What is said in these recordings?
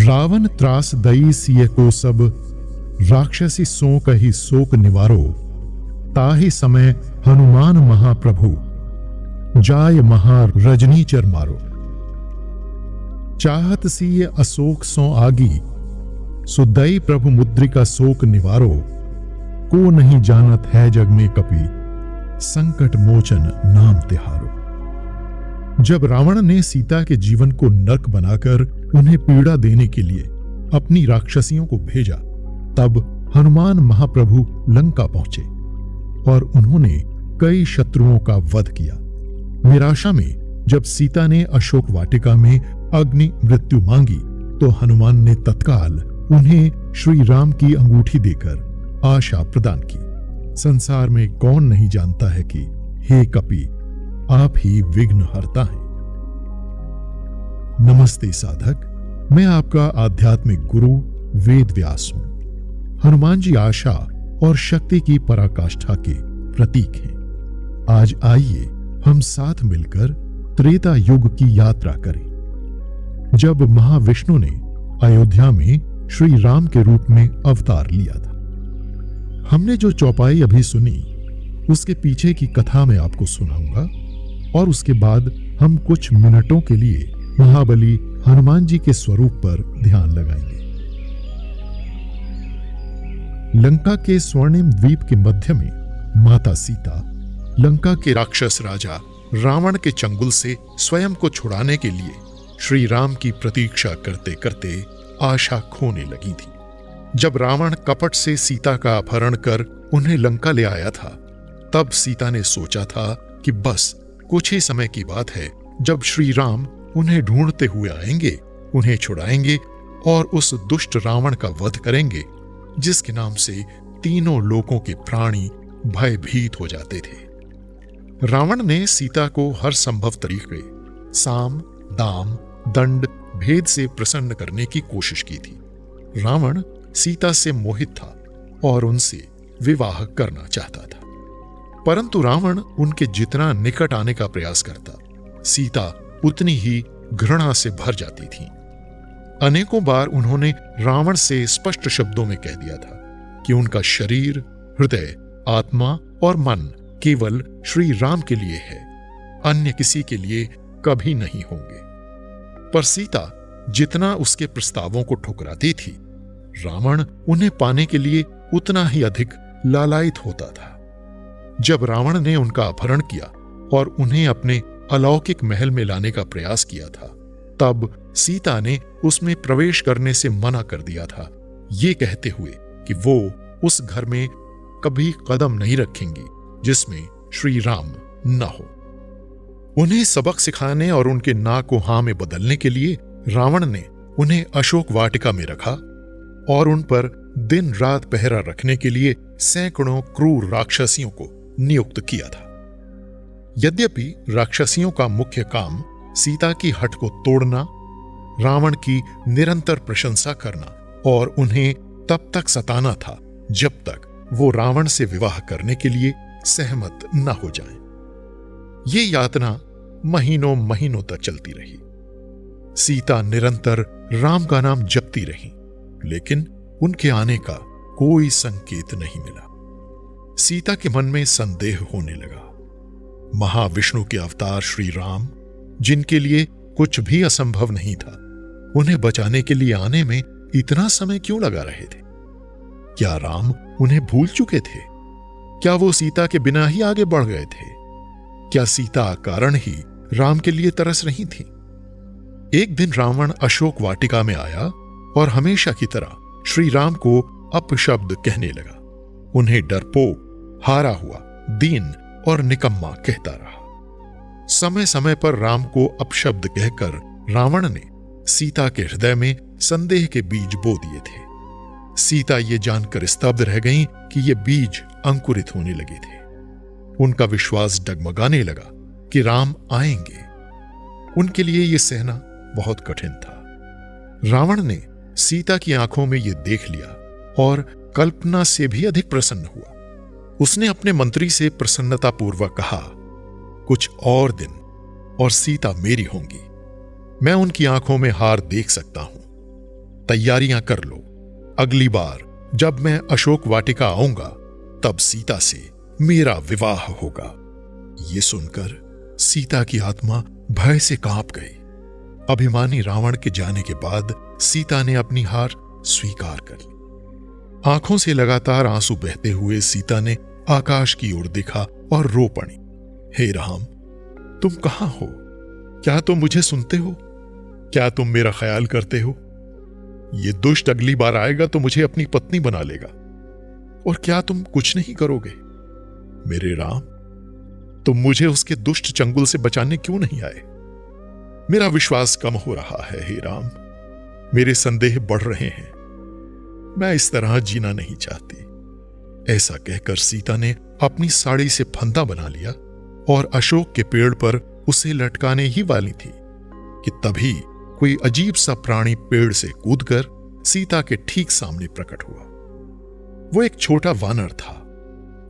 रावण त्रास दई सिय को सब, राक्षसी सो कही शोक निवारो। ताहि समय हनुमान महाप्रभु, जाय महा रजनीचर मारो। चाहत सिय अशोक सो आगी, सुदई प्रभु मुद्रिका शोक निवारो। को नहीं जानत है जग में कपि, संकट मोचन नाम तिहारो। जब रावण ने सीता के जीवन को नरक बनाकर उन्हें पीड़ा देने के लिए अपनी राक्षसियों को भेजा, तब हनुमान महाप्रभु लंका पहुंचे और उन्होंने कई शत्रुओं का वध किया। निराशा में जब सीता ने अशोक वाटिका में अग्नि मृत्यु मांगी, तो हनुमान ने तत्काल उन्हें श्री राम की अंगूठी देकर आशा प्रदान की। संसार में कौन नहीं जानता है कि हे कपि, आप ही विघ्न हरता हैं। नमस्ते साधक, मैं आपका आध्यात्मिक गुरु वेद व्यास हूं। हनुमान जी आशा और शक्ति की पराकाष्ठा के प्रतीक हैं। आज आइए हम साथ मिलकर त्रेता युग की यात्रा करें, जब महाविष्णु ने अयोध्या में श्री राम के रूप में अवतार लिया था। हमने जो चौपाई अभी सुनी, उसके पीछे की कथा मैं आपको सुनाऊंगा और उसके बाद हम कुछ मिनटों के लिए महाबली हनुमान जी के स्वरूप पर ध्यान लगाएंगे। लंका के स्वर्णिम द्वीप के मध्य में माता सीता लंका के राक्षस राजा रावण के चंगुल से स्वयं को छुड़ाने के लिए श्री राम की प्रतीक्षा करते करते आशा खोने लगी थी। जब रावण कपट से सीता का अपहरण कर उन्हें लंका ले आया था, तब सीता ने सोचा था कि बस कुछ ही समय की बात है जब श्री राम उन्हें ढूंढते हुए आएंगे, उन्हें छुड़ाएंगे और उस दुष्ट रावण का वध करेंगे, जिसके नाम से तीनों लोकों के प्राणी भयभीत हो जाते थे। रावण ने सीता को हर संभव तरीके, साम, दाम, दंड, भेद से प्रसन्न करने की कोशिश की थी। रावण सीता से मोहित था और उनसे विवाह करना चाहता था, परंतु रावण उनके जितना निकट आने का प्रयास करता, सीता उतनी ही घृणा से भर जाती थी। अनेकों बार उन्होंने रावण से स्पष्ट शब्दों में कह दिया था कि उनका शरीर, हृदय, आत्मा और मन केवल श्री राम के लिए है, अन्य किसी के लिए कभी नहीं होंगे। पर सीता जितना उसके प्रस्तावों को ठुकराती थी, रावण उन्हें पाने के लिए उतना ही अधिक लालायित होता था। जब रावण ने उनका अपहरण किया और उन्हें अपने अलौकिक महल में लाने का प्रयास किया था, तब सीता ने उसमें प्रवेश करने से मना कर दिया था, ये कहते हुए कि वो उस घर में कभी कदम नहीं रखेंगी जिसमें श्री राम न हो। उन्हें सबक सिखाने और उनके ना को हां में बदलने के लिए रावण ने उन्हें अशोक वाटिका में रखा और उन पर दिन रात पहरा रखने के लिए सैकड़ों क्रूर राक्षसियों को नियुक्त किया था। यद्यपि राक्षसियों का मुख्य काम सीता की हठ को तोड़ना, रावण की निरंतर प्रशंसा करना और उन्हें तब तक सताना था जब तक वो रावण से विवाह करने के लिए सहमत न हो जाएं। ये यातना महीनों महीनों तक चलती रही। सीता निरंतर राम का नाम जपती रही, लेकिन उनके आने का कोई संकेत नहीं मिला। सीता के मन में संदेह होने लगा। महाविष्णु के अवतार श्री राम, जिनके लिए कुछ भी असंभव नहीं था, उन्हें बचाने के लिए आने में इतना समय क्यों लगा रहे थे? क्या राम उन्हें भूल चुके थे? क्या वो सीता के बिना ही आगे बढ़ गए थे? क्या सीता कारण ही राम के लिए तरस रही थी? एक दिन रावण अशोक वाटिका में आया और हमेशा की तरह श्री राम को अपशब्द कहने लगा। उन्हें डरपोक, हारा हुआ, दीन और निकम्मा कहता रहा। समय समय पर राम को अपशब्द कहकर रावण ने सीता के हृदय में संदेह के बीज बो दिए थे। सीता ये जानकर स्तब्ध रह गईं कि ये बीज अंकुरित होने लगे थे। उनका विश्वास डगमगाने लगा कि राम आएंगे। उनके लिए यह सहना बहुत कठिन था। रावण ने सीता की आंखों में यह देख लिया और कल्पना से भी अधिक प्रसन्न हुआ। उसने अपने मंत्री से प्रसन्नतापूर्वक कहा, कुछ और दिन और सीता मेरी होंगी। मैं उनकी आंखों में हार देख सकता हूं। तैयारियां कर लो। अगली बार जब मैं अशोक वाटिका आऊंगा तब सीता से मेरा विवाह होगा। ये सुनकर सीता की आत्मा भय से कांप गई। अभिमानी रावण के जाने के बाद सीता ने अपनी हार स्वीकार कर ली। आंखों से लगातार आंसू बहते हुए सीता ने आकाश की ओर देखा और रो पड़ी। हे राम, तुम कहां हो? क्या तुम मुझे सुनते हो? क्या तुम मेरा ख्याल करते हो? ये दुष्ट अगली बार आएगा तो मुझे अपनी पत्नी बना लेगा, और क्या तुम कुछ नहीं करोगे? मेरे राम, तुम मुझे उसके दुष्ट चंगुल से बचाने क्यों नहीं आए? मेरा विश्वास कम हो रहा है हे राम, मेरे संदेह बढ़ रहे हैं। मैं इस तरह जीना नहीं चाहती। ऐसा कहकर सीता ने अपनी साड़ी से फंदा बना लिया और अशोक के पेड़ पर उसे लटकाने ही वाली थी कि तभी कोई अजीब सा प्राणी पेड़ से कूदकर सीता के ठीक सामने प्रकट हुआ। वो एक छोटा वानर था,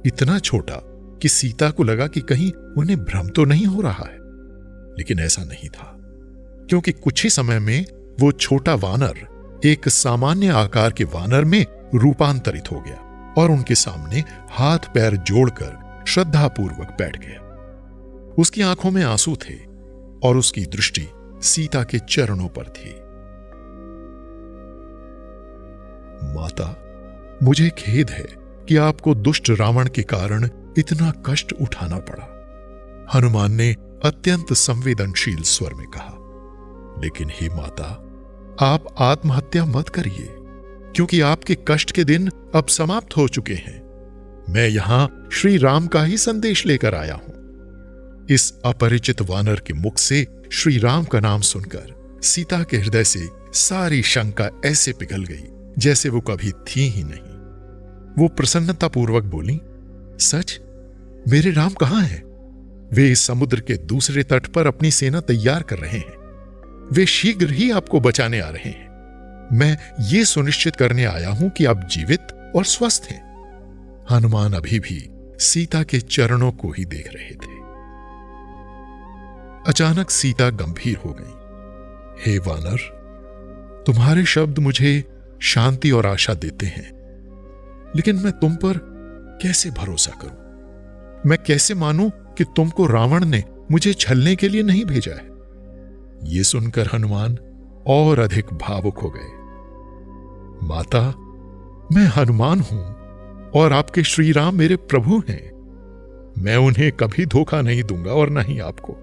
इतना छोटा कि सीता को लगा कि कहीं उन्हें भ्रम तो नहीं हो रहा है। लेकिन ऐसा नहीं था, क्योंकि कुछ ही समय में वो छोटा वानर एक सामान्य आकार के वानर में रूपांतरित हो गया और उनके सामने हाथ पैर जोड़कर श्रद्धापूर्वक बैठ गया। उसकी आंखों में आंसू थे और उसकी दृष्टि सीता के चरणों पर थी। माता, मुझे खेद है कि आपको दुष्ट रावण के कारण इतना कष्ट उठाना पड़ा, हनुमान ने अत्यंत संवेदनशील स्वर में कहा। लेकिन हे माता, आप आत्महत्या मत करिए, क्योंकि आपके कष्ट के दिन अब समाप्त हो चुके हैं। मैं यहां श्री राम का ही संदेश लेकर आया हूं। इस अपरिचित वानर के मुख से श्री राम का नाम सुनकर सीता के हृदय से सारी शंका ऐसे पिघल गई जैसे वो कभी थी ही नहीं। वो प्रसन्नतापूर्वक बोली, सच? मेरे राम कहां हैं? वे समुद्र के दूसरे तट पर अपनी सेना तैयार कर रहे हैं। वे शीघ्र ही आपको बचाने आ रहे हैं। मैं ये सुनिश्चित करने आया हूं कि आप जीवित और स्वस्थ हैं। हनुमान अभी भी सीता के चरणों को ही देख रहे थे। अचानक सीता गंभीर हो गई। हे वानर, तुम्हारे शब्द मुझे शांति और आशा देते हैं, लेकिन मैं तुम पर कैसे भरोसा करूं? मैं कैसे मानूं कि तुमको रावण ने मुझे छलने के लिए नहीं भेजा है? यह सुनकर हनुमान और अधिक भावुक हो गए। माता, मैं हनुमान हूं और आपके श्री राम मेरे प्रभु हैं। मैं उन्हें कभी धोखा नहीं दूंगा और न ही आपको।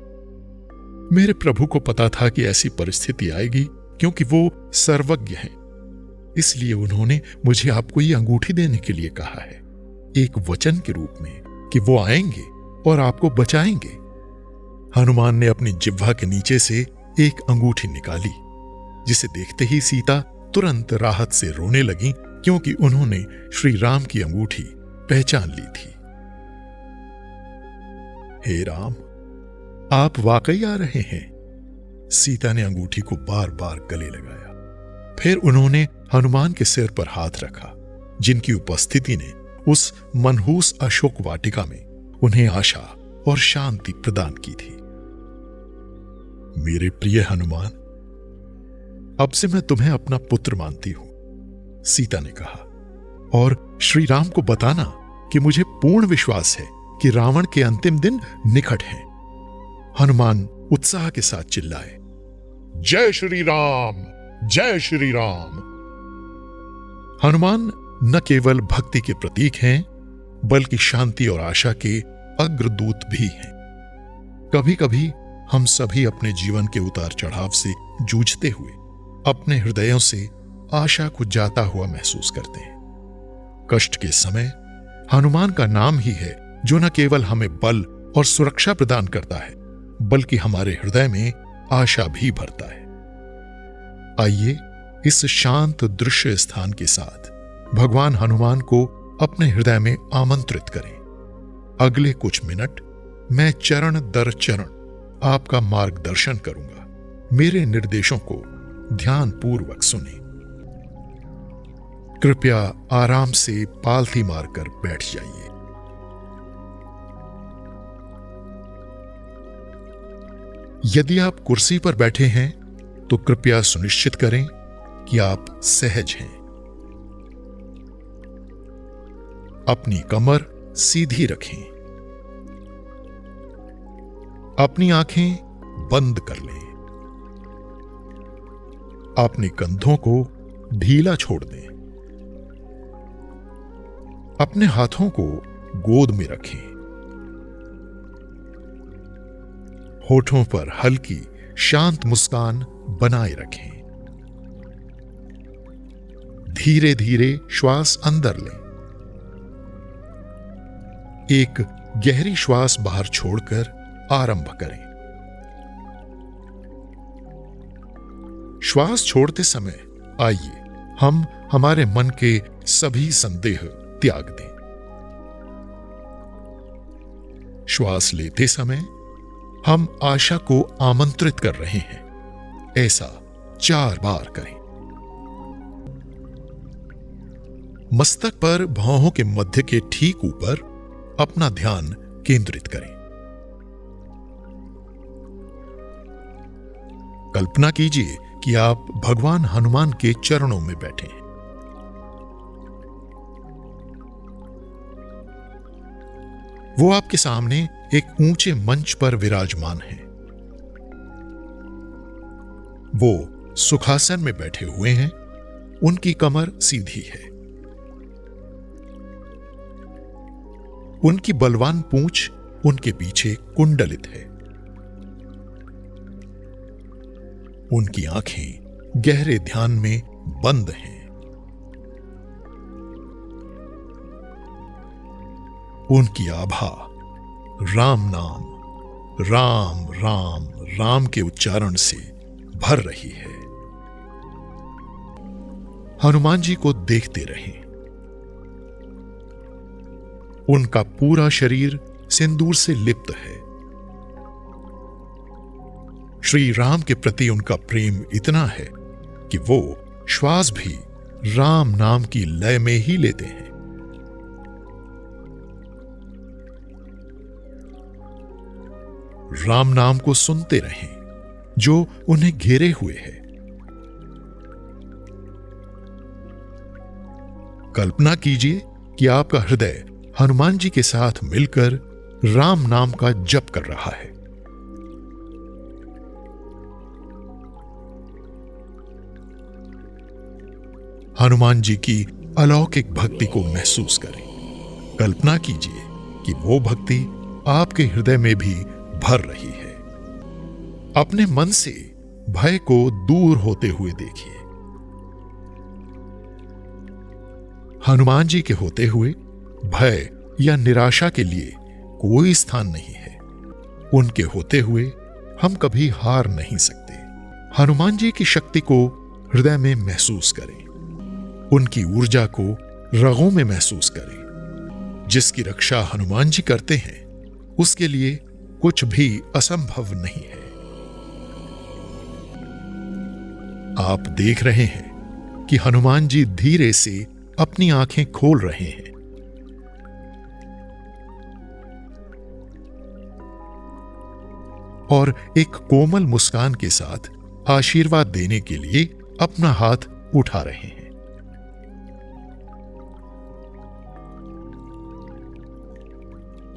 मेरे प्रभु को पता था कि ऐसी परिस्थिति आएगी, क्योंकि वो सर्वज्ञ हैं। इसलिए उन्होंने मुझे आपको ये अंगूठी देने के लिए कहा है, एक वचन के रूप में कि वो आएंगे और आपको बचाएंगे। हनुमान ने अपनी जिह्वा के नीचे से एक अंगूठी निकाली, जिसे देखते ही सीता तुरंत राहत से रोने लगी, क्योंकि उन्होंने श्री राम की अंगूठी पहचान ली थी। हे राम, आप वाकई आ रहे हैं। सीता ने अंगूठी को बार बार गले लगाया। फिर उन्होंने हनुमान के सिर पर हाथ रखा, जिनकी उपस्थिति ने उस मनहूस अशोक वाटिका में उन्हें आशा और शांति प्रदान की थी। मेरे प्रिय हनुमान, अब से मैं तुम्हें अपना पुत्र मानती हूं, सीता ने कहा, और श्री राम को बताना कि मुझे पूर्ण विश्वास है कि रावण के अंतिम दिन निकट हैं। हनुमान उत्साह के साथ चिल्लाए, जय श्री राम, जय श्री राम। हनुमान न केवल भक्ति के प्रतीक हैं, बल्कि शांति और आशा के अग्रदूत भी हैं। कभी कभी हम सभी अपने जीवन के उतार चढ़ाव से जूझते हुए अपने हृदयों से आशा को जाता हुआ महसूस करते हैं। कष्ट के समय हनुमान का नाम ही है जो न केवल हमें बल और सुरक्षा प्रदान करता है, बल्कि हमारे हृदय में आशा भी भरता है। आइए इस शांत दृश्य स्थान के साथ भगवान हनुमान को अपने हृदय में आमंत्रित करें। अगले कुछ मिनट मैं चरण दर चरण आपका मार्गदर्शन करूंगा। मेरे निर्देशों को ध्यानपूर्वक सुनें। कृपया आराम से पालथी मारकर बैठ जाइए। यदि आप कुर्सी पर बैठे हैं तो कृपया सुनिश्चित करें कि आप सहज हैं। अपनी कमर सीधी रखें। अपनी आंखें बंद कर लें। अपने कंधों को ढीला छोड़ दें। अपने हाथों को गोद में रखें। होठों पर हल्की शांत मुस्कान बनाए रखें। धीरे धीरे श्वास अंदर लें। एक गहरी श्वास बाहर छोड़कर आरंभ करें। श्वास छोड़ते समय आइए हम हमारे मन के सभी संदेह त्याग दें। श्वास लेते समय हम आशा को आमंत्रित कर रहे हैं। ऐसा 4 बार करें। मस्तक पर भौहों के मध्य के ठीक ऊपर अपना ध्यान केंद्रित करें। कल्पना कीजिए कि आप भगवान हनुमान के चरणों में बैठे हैं। वो आपके सामने एक ऊंचे मंच पर विराजमान हैं। वो सुखासन में बैठे हुए हैं। उनकी कमर सीधी है। उनकी बलवान पूंछ उनके पीछे कुंडलित है। उनकी आंखें गहरे ध्यान में बंद हैं। उनकी आभा राम नाम, राम राम राम के उच्चारण से भर रही है। हनुमान जी को देखते रहें। उनका पूरा शरीर सिंदूर से लिप्त है। श्री राम के प्रति उनका प्रेम इतना है कि वो श्वास भी राम नाम की लय में ही लेते हैं। राम नाम को सुनते रहें जो उन्हें घेरे हुए है। कल्पना कीजिए कि आपका हृदय हनुमान जी के साथ मिलकर राम नाम का जप कर रहा है। हनुमान जी की अलौकिक भक्ति को महसूस करें। कल्पना कीजिए कि वो भक्ति आपके हृदय में भी भर रही है। अपने मन से भय को दूर होते हुए देखिए। हनुमान जी के होते हुए भय या निराशा के लिए कोई स्थान नहीं है। उनके होते हुए हम कभी हार नहीं सकते। हनुमान जी की शक्ति को हृदय में महसूस करें। उनकी ऊर्जा को रगों में महसूस करें। जिसकी रक्षा हनुमान जी करते हैं उसके लिए कुछ भी असंभव नहीं है। आप देख रहे हैं कि हनुमान जी धीरे से अपनी आंखें खोल रहे हैं। और एक कोमल मुस्कान के साथ आशीर्वाद देने के लिए अपना हाथ उठा रहे हैं।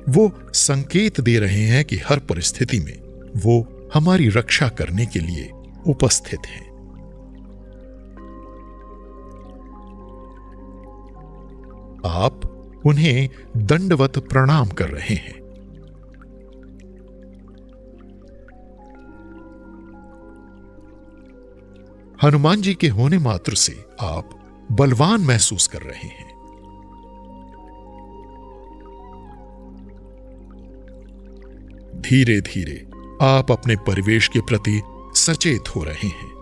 वो संकेत दे रहे हैं कि हर परिस्थिति में वो हमारी रक्षा करने के लिए उपस्थित हैं। आप उन्हें दंडवत प्रणाम कर रहे हैं। हनुमान जी के होने मात्र से आप बलवान महसूस कर रहे हैं। धीरे धीरे आप अपने परिवेश के प्रति सचेत हो रहे हैं।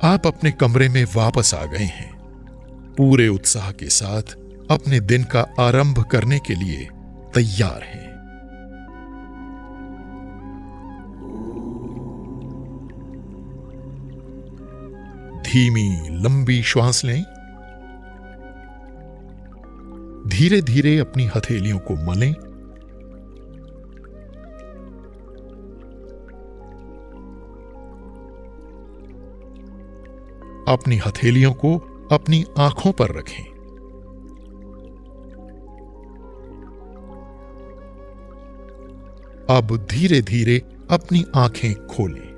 आप अपने कमरे में वापस आ गए हैं। पूरे उत्साह के साथ अपने दिन का आरंभ करने के लिए तैयार हैं। धीमी लंबी श्वास लें। धीरे धीरे अपनी हथेलियों को मलें अपनी हथेलियों को अपनी आंखों पर रखें। अब धीरे धीरे अपनी आंखें खोलें।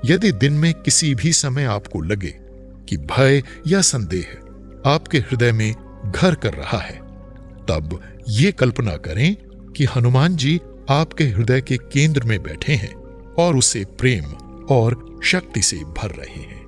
यदि दिन में किसी भी समय आपको लगे कि भय या संदेह आपके हृदय में घर कर रहा है, तब ये कल्पना करें कि हनुमान जी आपके हृदय के केंद्र में बैठे हैं और उसे प्रेम और शक्ति से भर रहे हैं।